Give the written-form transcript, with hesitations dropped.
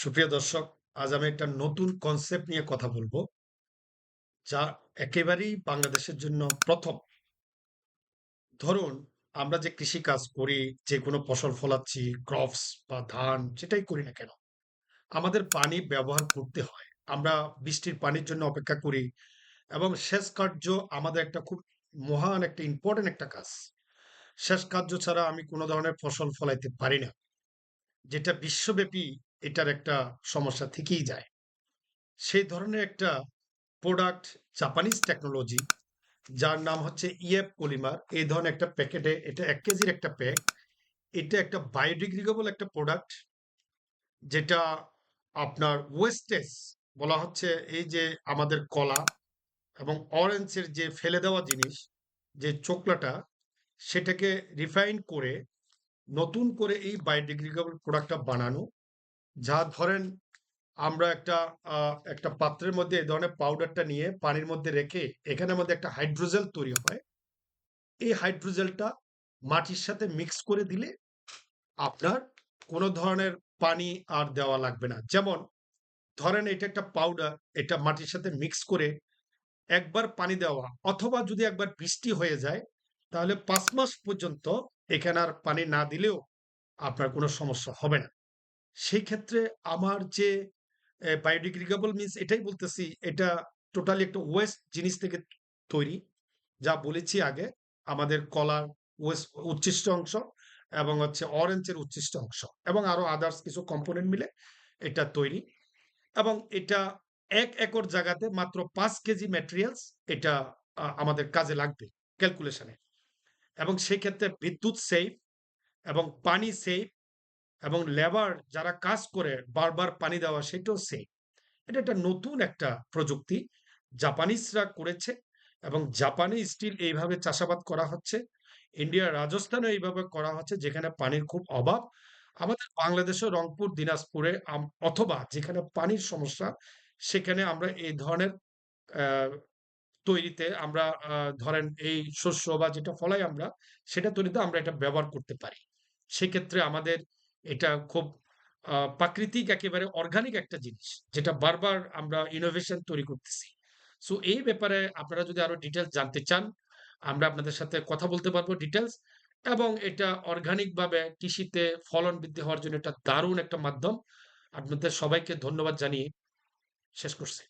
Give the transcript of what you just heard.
সুপ্রিয় দর্শক, আজ আমি একটা নতুন কনসেপ্ট নিয়ে কথা বলবো, যা একেবারেই বাংলাদেশের জন্য প্রথম। ধরুন, আমরা যে কৃষিকাজ করি, যে কোনো ফসল ফলাচ্ছি, ক্রপস বা ধান যেটাই করি না কেন, আমাদের পানি ব্যবহার করতে হয়। আমরা বৃষ্টির পানির জন্য অপেক্ষা করি এবং সেচ কার্য আমাদের একটা খুব মহান একটা ইম্পর্টেন্ট একটা কাজ। সেচ কার্য ছাড়া আমি কোনো ধরনের ফসল ফলাইতে পারি না, যেটা বিশ্বব্যাপী এটার একটা সমস্যা থেকেই যায়। সেই ধরনের একটা প্রোডাক্ট, জাপানিজ টেকনোলজি, যার নাম হচ্ছে ইএফ পলিমার। এই ধরনের একটা প্যাকেটে, এটা ১ কেজির একটা প্যাক। এটা একটা বায়োডিগ্রেডেবল একটা প্রোডাক্ট, যেটা আপনার ওয়েস্টেজ বলা হচ্ছে। এই যে আমাদের কলা এবং অরেঞ্জের যে ফেলে দেওয়া জিনিস, যে চোকলাটা, সেটাকে রিফাইন করে নতুন করে এই বায়োডিগ্রেডেবল প্রোডাক্টটা বানানো। যা ধরেন, আমরা একটা পাত্রের মধ্যে এই ধরনের পাউডারটা নিয়ে পানির মধ্যে রেখে এখানের মধ্যে একটা হাইড্রোজেল তৈরি হয়। এই হাইড্রোজেলটা মাটির সাথে মিক্স করে দিলে আপনার কোনো ধরনের পানি আর দেওয়া লাগবে না। যেমন ধরেন, এটা একটা পাউডার, এটা মাটির সাথে মিক্স করে একবার পানি দেওয়া, অথবা যদি একবার বৃষ্টি হয়ে যায়, তাহলে ৫ মাস পর্যন্ত এখানে আর পানি না দিলেও আপনার কোনো সমস্যা হবে না। সেই ক্ষেত্রে আমার যে বায়োডিগ্রেডেবল মিনস এটাই বলতেছি, এটা টোটালি একটা ওয়েস্ট জিনিস থেকে তৈরি। যা বলেছি আগে, আমাদের কলার ওয়েস্ট উচ্ছিষ্ট অংশ এবং হচ্ছে অরেঞ্জের উচ্ছিষ্ট অংশ এবং আরো আদার্স কিছু কম্পোনেন্ট মিলে এটা তৈরি। এবং এটা ১ একর জায়গাতে মাত্র ৫ কেজি ম্যাটেরিয়ালস এটা আমাদের কাজে লাগবে ক্যালকুলেশনে। এবং সেক্ষেত্রে বিদ্যুৎ সেভ এবং পানি সেভ এবং লেবার যারা কাজ করে বারবার পানি দেওয়া, সেটাও সেভ। এটা একটা নতুন একটা প্রযুক্তি জাপানিজরা করেছে এবং জাপানে স্টিল এইভাবে চাষাবাদ করা হচ্ছে। ইন্ডিয়ার রাজস্থানে এইভাবে করা হচ্ছে, যেখানে পানির খুব অভাব। আমাদের বাংলাদেশের রংপুর, দিনাজপুরে অথবা যেখানে পানির সমস্যা, সেখানে আমরা এই ধরনের আহ, তৈরিতে আমরা ধরেন এই শস্য বা যেটা ফলাই আমরা, সেটা তৈরিতে আমরা এটা ব্যবহার করতে পারি। সেক্ষেত্রে আমাদের এটা খুব প্রাকৃতিক, একেবারে অর্গানিক একটা জিনিস, যেটা বারবার আমরা ইনোভেশন তৈরি করতেছি। সো এই ব্যাপারে আপনারা যদি আরো ডিটেলস জানতে চান, আমরা আপনাদের সাথে কথা বলতে পারবো ডিটেলস। এবং এটা অর্গানিক ভাবে কৃষিতে ফলন বৃদ্ধি হওয়ার জন্য এটা দারুণ একটা মাধ্যম। আপনাদের সবাইকে ধন্যবাদ জানিয়ে শেষ করছি।